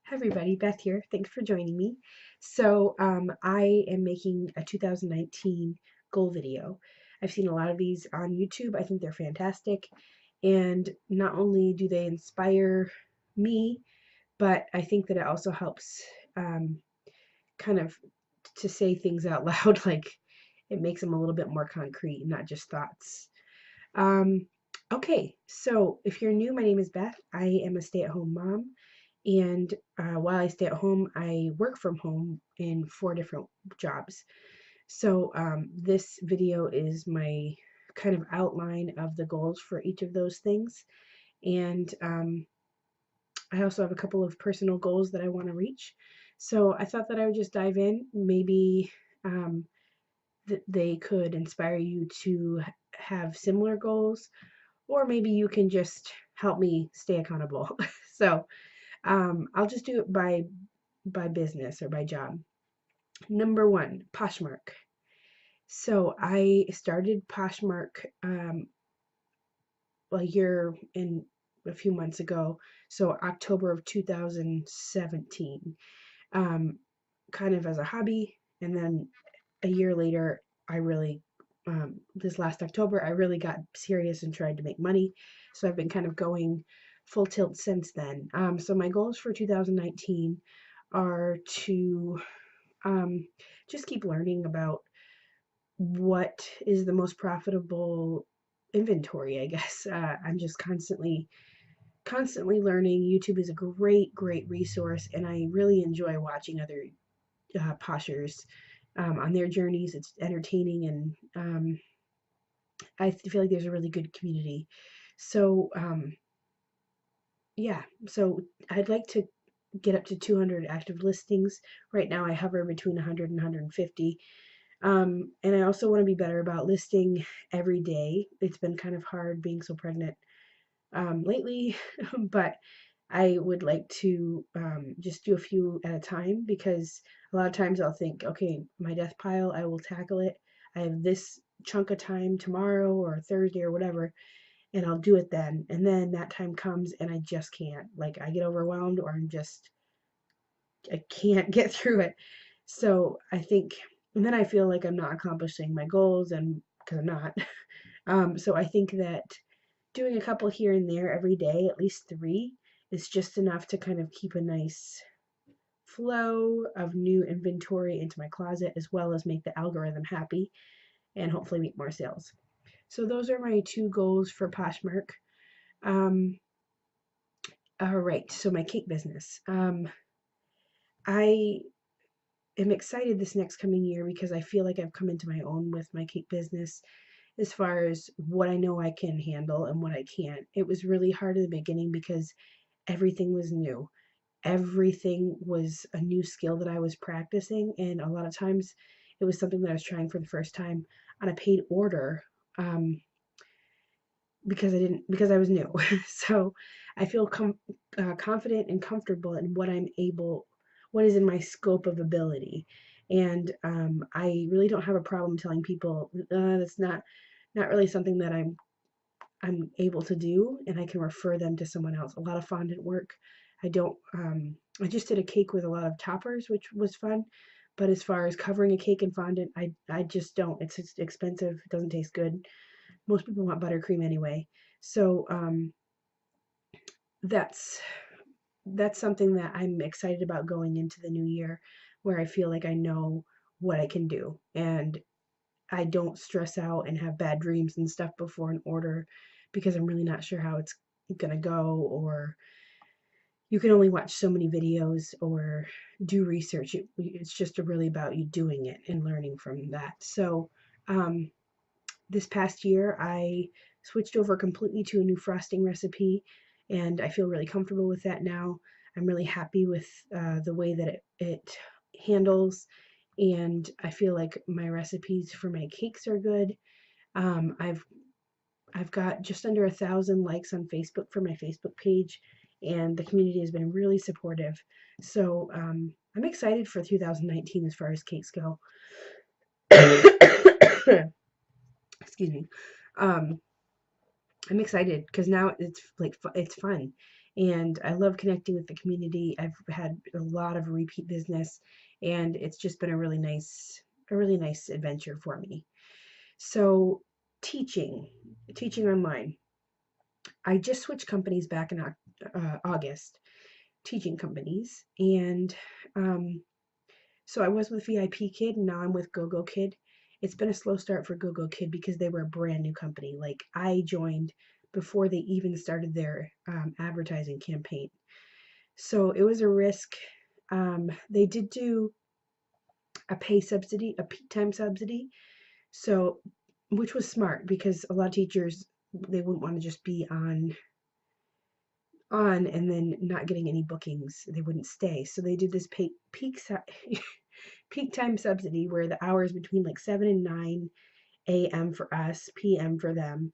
Hi everybody, Beth here. Thanks for joining me. I am making a 2019 goal video. I've seen a lot of these on YouTube. I think they're fantastic. And not only do they inspire me, but I think that it also helps um, kind of to say things out loud. Like it makes them a little bit more concrete, not just thoughts. Um, okay, so if you're new, my name is Beth. I am a stay-at-home mom, and while I stay at home, I work from home in 4 different jobs. This video is my kind of outline of the goals for each of those things, and I also have a couple of personal goals that I want to reach. So I thought that I would just dive in. Maybe um, they could inspire you to have similar goals, or maybe you can just help me stay accountable. I'll just do it by business or by job. Number one, Poshmark. So I started Poshmark a year and a few months ago. So October of 2017, um, kind of as a hobby, and then a year later, I really this last October, I really got serious and tried to make money. So I've been kind of going full tilt since then. So my goals for 2019 are to um, just keep learning about what is the most profitable inventory, I guess. I'm just constantly learning. YouTube is a great resource, and I really enjoy watching other poshers on their journeys. It's entertaining, and I feel like there's a really good community. So yeah, so I'd like to get up to 200 active listings. Right now, I hover between 100 and 150. And I also want to be better about listing every day. It's been kind of hard being so pregnant lately, but I would like to just do a few at a time, because a lot of times I'll think, okay, my death pile, I will tackle it. I have this chunk of time tomorrow or Thursday or whatever, and I'll do it then. And then that time comes and I just can't. Like I get overwhelmed, or I can't get through it. So I think, and then I feel like I'm not accomplishing my goals, and because I'm not. So I think that doing a couple here and there every day, at least three, is just enough to kind of keep a nice flow of new inventory into my closet, as well as make the algorithm happy and hopefully make more sales. So those are my two goals for Poshmark. Um, all right, so my cake business. I am excited this next coming year because I feel like I've come into my own with my cake business as far as what I know I can handle and what I can't. It was really hard in the beginning because everything was new. Everything was a new skill that I was practicing, and a lot of times it was something that I was trying for the first time on a paid order, um, because I was new. So I feel confident and comfortable in what is in my scope of ability, and I really don't have a problem telling people that's not really something that I'm able to do, and I can refer them to someone else. A lot of fondant work. I don't. I just did a cake with a lot of toppers, which was fun. But as far as covering a cake in fondant, I just don't. It's expensive. It doesn't taste good. Most people want buttercream anyway. So that's that's something that I'm excited about going into the new year, where I feel like I know what I can do, and I don't stress out and have bad dreams and stuff before an order, because I'm really not sure how it's gonna go, or you can only watch so many videos or do research. It's just really about you doing it and learning from that. So um, this past year, I switched over completely to a new frosting recipe, and I feel really comfortable with that now. I'm really happy with the way that it handles, and I feel like my recipes for my cakes are good. Um, I've I've got just under 1,000 likes on Facebook for my Facebook page, and the community has been really supportive. So I'm excited for 2019 as far as cakes go. Excuse me. Um, I'm excited because now it's like it's fun, and I love connecting with the community. I've had a lot of repeat business, and it's just been a really nice adventure for me. So teaching, teaching online. I just switched companies back in August, teaching companies, and um, so I was with VIP Kid, and now I'm with GoGo Kid. It's been a slow start for GoGo Kid because they were a brand new company. Like I joined before they even started their advertising campaign. So it was a risk. They did do a pay subsidy, a peak time subsidy, so which was smart because a lot of teachers they wouldn't want to just be on and then not getting any bookings. They wouldn't stay. So they did this peak time subsidy where the hours between like 7 and 9 a.m. for us, p.m. for them,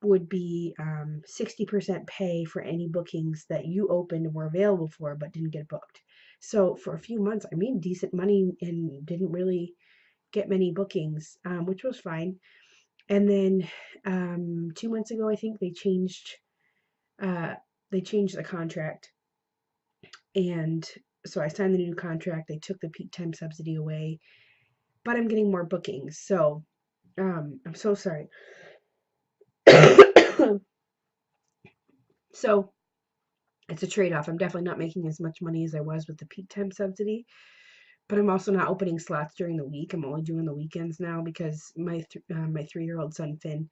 would be 60% pay for any bookings that you opened and were available for but didn't get booked. So for a few months, I made decent money and didn't really get many bookings, which was fine. And then 2 months ago, I think uh, they changed the contract, and so I signed the new contract. They took the peak time subsidy away, but I'm getting more bookings. So I'm so sorry. So it's a trade-off. I'm definitely not making as much money as I was with the peak time subsidy, but I'm also not opening slots during the week. I'm only doing the weekends now because my 3-year-old son Finn,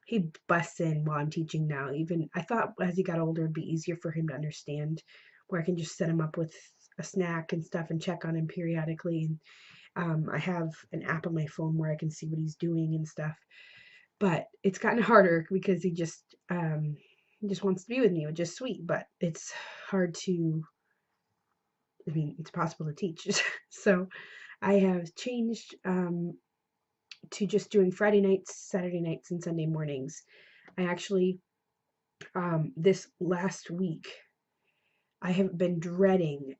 he busts in while I'm teaching now. Even I thought as he got older it'd be easier for him to understand, where I can just set him up with a snack and stuff and check on him periodically. And I have an app on my phone where I can see what he's doing and stuff. But it's gotten harder because he just wants to be with me, which is sweet, but it's hard to. I mean, it's possible to teach. So I have changed to just doing Friday nights, Saturday nights, and Sunday mornings. I actually this last week I have been dreading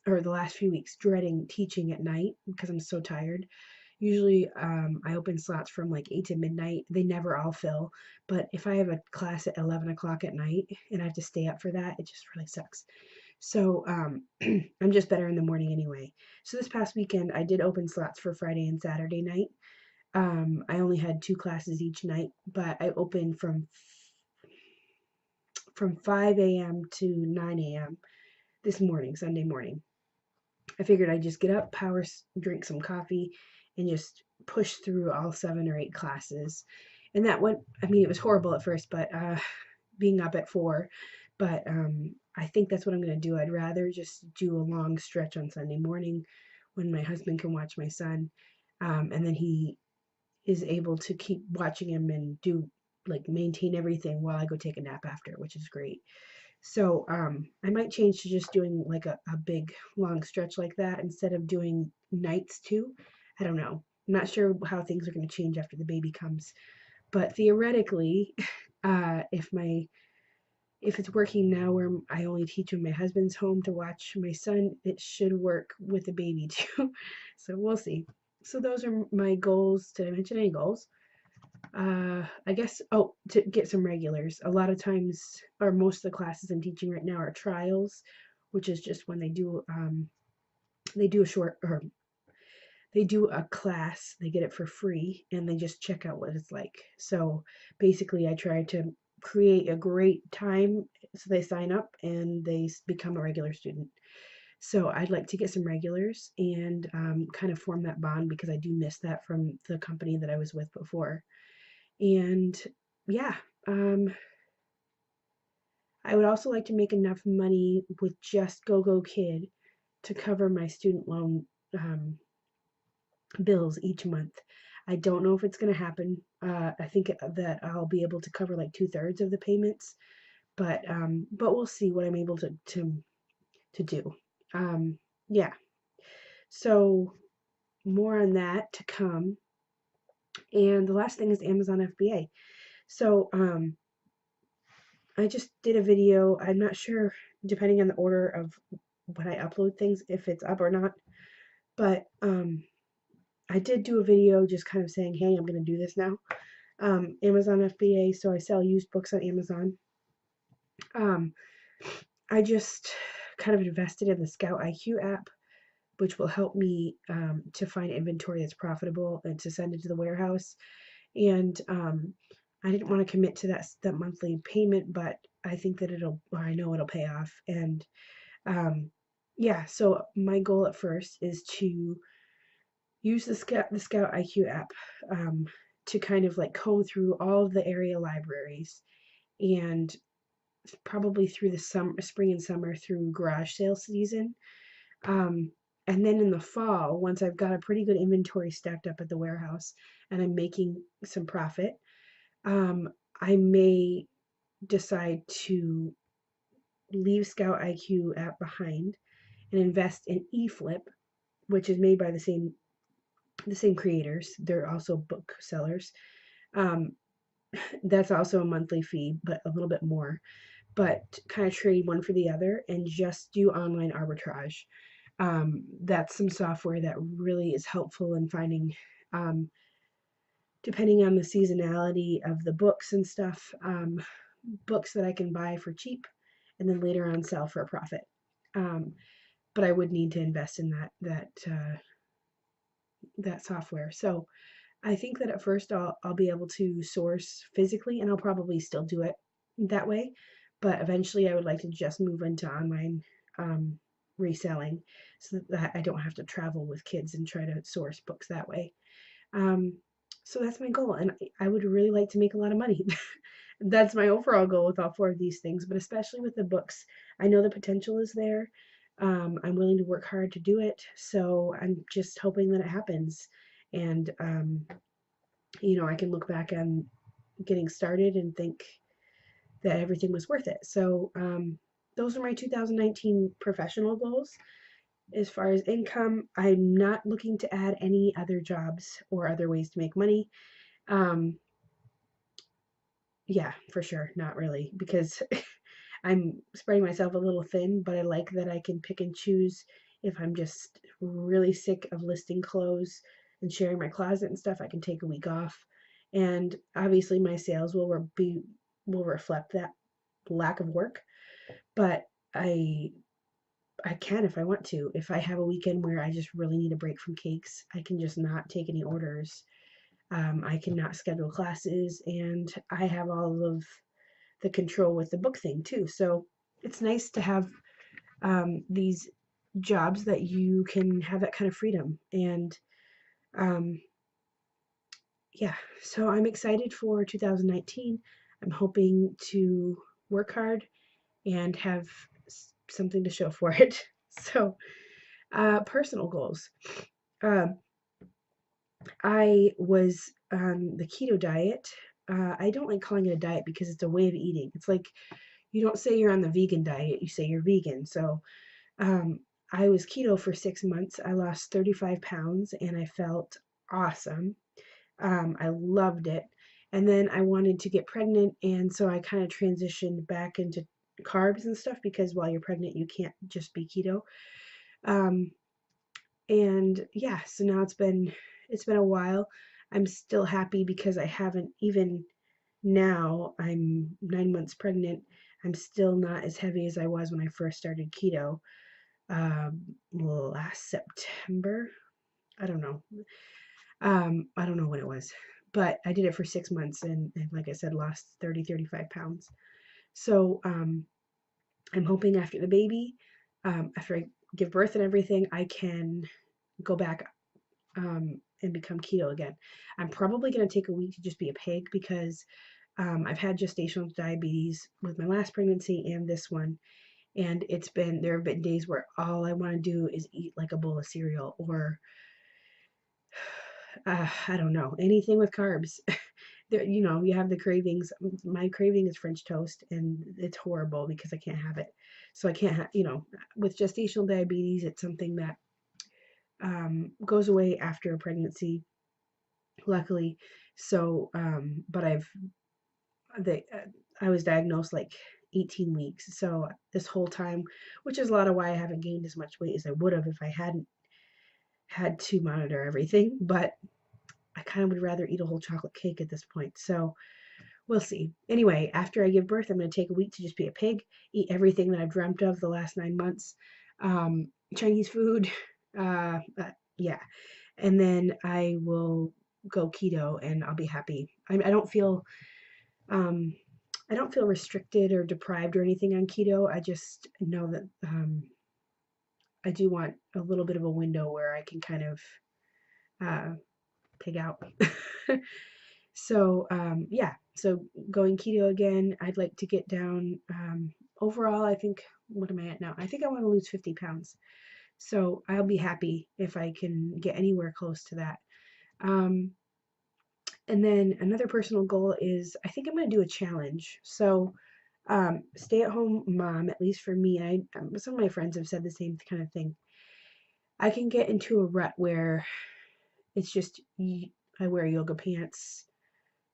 or the last few weeks dreading teaching at night because I'm so tired. Usually I open slots from like 8 to midnight. They never all fill, but if I have a class at 11 o'clock at night and I have to stay up for that, it just really sucks. So I'm just better in the morning anyway. So this past weekend I did open slots for Friday and Saturday night. I only had 2 classes each night, but I opened from 5 a.m. to 9 a.m. this morning, Sunday morning. I figured I'd just get up, drink some coffee, and just push through all 7 or 8 classes. And that went, I mean, it was horrible at first, but being up at 4. But I think that's what I'm going to do. I'd rather just do a long stretch on Sunday morning when my husband can watch my son. And then he is able to keep watching him and do like maintain everything while I go take a nap after, which is great. So I might change to just doing like a big long stretch like that instead of doing nights too. I don't know. I'm not sure how things are going to change after the baby comes, but theoretically, uh, if my if it's working now where I only teach when my husband's home to watch my son, it should work with the baby too. So we'll see. So those are my goals. Did I mention any goals? I guess, oh, to get some regulars. A lot of times, or most of the classes I'm teaching right now are trials, which is just when they do a short, or they do a class, they get it for free, and they just check out what it's like. So basically, I try to create a great time so they sign up and they become a regular student. So I'd like to get some regulars and kind of form that bond because I do miss that from the company that I was with before. And yeah, um, I would also like to make enough money with just GoGo Kid to cover my student loan um, bills each month. I don't know if it's going to happen. I think that I'll be able to cover like 2/3 of the payments, but we'll see what I'm able to do. Um, yeah. So more on that to come. And the last thing is Amazon FBA. So I just did a video. I'm not sure, depending on the order of when I upload things, if it's up or not. But I did do a video just kind of saying, hey, I'm going to do this now. Amazon FBA. So I sell used books on Amazon. Um, I just kind of invested in the Scout IQ app, which will help me to find inventory that's profitable and to send it to the warehouse. And I didn't want to commit to that monthly payment, but I think that I know it'll pay off. And um, yeah, so my goal at first is to use the Scout IQ app to kind of like comb through all of the area libraries and probably through the spring and summer through garage sale season. Um, and then in the fall, once I've got a pretty good inventory stacked up at the warehouse and I'm making some profit, um, I may decide to leave Scout IQ app behind and invest in eFlip, which is made by the same creators. They're also book sellers. Um, that's also a monthly fee, but a little bit more. But kind of trade one for the other and just do online arbitrage. That's some software that really is helpful in finding, um, depending on the seasonality of the books and stuff, books that I can buy for cheap and then later on sell for a profit. Um, but I would need to invest in that software. So I think that at first I'll be able to source physically, and I'll probably still do it that way. But eventually, I would like to just move into online um, reselling, so that I don't have to travel with kids and try to source books that way. Um, so that's my goal, and I would really like to make a lot of money. That's my overall goal with all four of these things, but especially with the books, I know the potential is there. I'm willing to work hard to do it, so I'm just hoping that it happens. And I can look back on getting started and think that everything was worth it. So those are my 2019 professional goals. As far as income, I'm not looking to add any other jobs or other ways to make money. Um, yeah, for sure, not really, because I'm spreading myself a little thin, but I like that I can pick and choose if I'm just really sick of listing clothes and sharing my closet and stuff. I can take a week off, and obviously my sales will reflect that lack of work. But I I can if I want to. If I have a weekend where I just really need a break from cakes, I can just not take any orders. I cannot schedule classes, and I have all of the control with the book thing too. So it's nice to have these jobs that you can have that kind of freedom. And um, yeah, so I'm excited for 2019. I'm hoping to work hard and have something to show for it. So, personal goals. Um, I was on the keto diet. I don't like calling it a diet because it's a way of eating. It's like you don't say you're on the vegan diet, you say you're vegan. So, Um, I was keto for 6 months. I lost 35 pounds and I felt awesome. I loved it. And then I wanted to get pregnant, and so I kind of transitioned back into carbs and stuff because while you're pregnant, you can't just be keto. Um, and yeah, so now it's been a while. I'm still happy because I haven't even now. I'm 9 months pregnant. I'm still not as heavy as I was when I first started keto last September. I don't know. I don't know when it was, but I did it for 6 months and like I said, lost 35 pounds. So I'm hoping after the baby, after I give birth and everything, I can go back and become keto again. I'm probably going to take a week to just be a pig because I've had gestational diabetes with my last pregnancy and this one. And there have been days where all I want to do is eat like a bowl of cereal or I don't know, anything with carbs. You have the cravings. My craving is French toast, and it's horrible because I can't have it. So I can't have, with gestational diabetes, it's something that goes away after a pregnancy, luckily. So, but I was diagnosed like 18 weeks. So this whole time, which is a lot of why I haven't gained as much weight as I would have if I hadn't had to monitor everything. But I kind of would rather eat a whole chocolate cake at this point. So we'll see. Anyway, after I give birth, I'm going to take a week to just be a pig, eat everything that I've dreamt of the last 9 months, Chinese food, yeah, and then I will go keto and I'll be happy. Um, I don't feel restricted or deprived or anything on keto. I just know that I do want a little bit of a window where I can kind of uh, pig out. So yeah, so going keto again. I'd like to get down. Overall, I think, what am I at now? I think I want to lose 50 pounds. So I'll be happy if I can get anywhere close to that. Um, and then another personal goal is I think I'm going to do a challenge. So stay at home mom, at least for me. Some of my friends have said the same kind of thing. I can get into a rut where it's just I wear yoga pants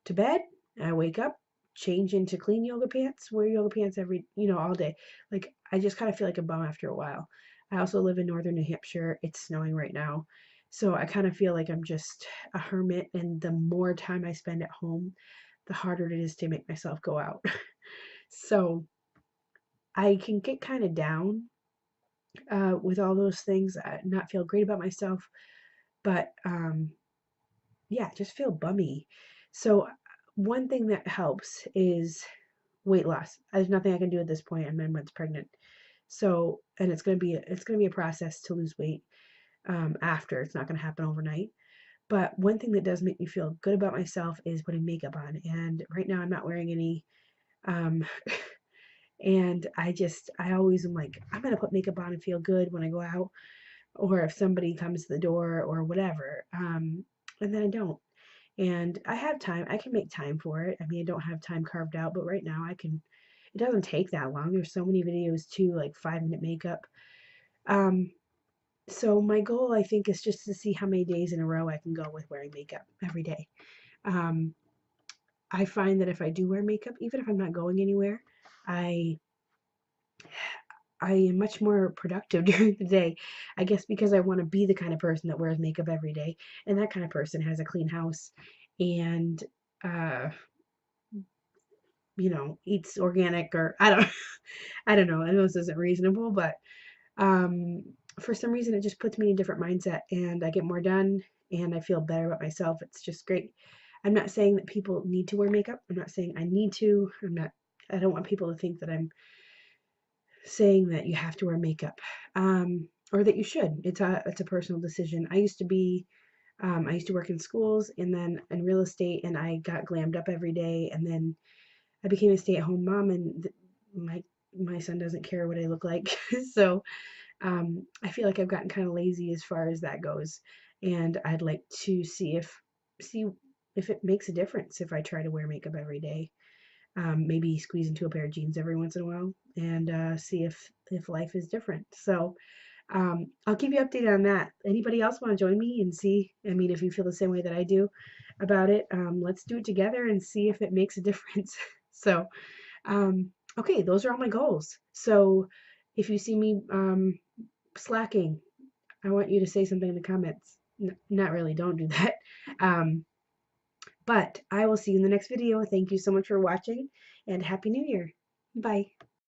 to bed. I wake up, change into clean yoga pants, wear yoga pants all day. Like, I just kind of feel like a bum after a while. I also live in northern New Hampshire. It's snowing right now. So I kind of feel like I'm just a hermit. And the more time I spend at home, the harder it is to make myself go out. So I can get kind of down with all those things, not feel great about myself. But yeah, just feel bummy. So one thing that helps is weight loss. There's nothing I can do at this point. I'm 9 months pregnant. So, and it's gonna be a process to lose weight after. It's not gonna happen overnight. But one thing that does make me feel good about myself is putting makeup on. And right now I'm not wearing any. Um, and I always am like, I'm gonna put makeup on and feel good when I go out, or if somebody comes to the door or whatever. And then I don't. And I have time. I can make time for it. I mean, I don't have time carved out, but right now I can. It doesn't take that long. There's so many videos too, like 5 minute makeup. Um, so my goal, I think, is just to see how many days in a row I can go with wearing makeup every day. Um, I find that if I do wear makeup, even if I'm not going anywhere, I I am much more productive during the day. I guess because I want to be the kind of person that wears makeup every day, and that kind of person has a clean house and uh eats organic, or I don't I don't know. I know this isn't reasonable, but um for some reason it just puts me in a different mindset and I get more done and I feel better about myself. It's just great. I'm not saying that people need to wear makeup. I'm not saying I need to. I don't want people to think that I'm saying that you have to wear makeup. Or that you should. It's a personal decision. I used to work in schools and then in real estate, and I got glammed up every day, and then I became a stay-at-home mom, and my son doesn't care what I look like. So I feel like I've gotten kind of lazy as far as that goes, and I'd like to see if it makes a difference if I try to wear makeup every day. Maybe squeeze into a pair of jeans every once in a while, and see if life is different. So I'll keep you updated on that. Anybody else want to join me and see? I mean, if you feel the same way that I do about it, let's do it together and see if it makes a difference. So, okay, those are all my goals. So, if you see me slacking, I want you to say something in the comments. Not really, don't do that. Um, but I will see you in the next video. Thank you so much for watching and Happy New Year. Bye.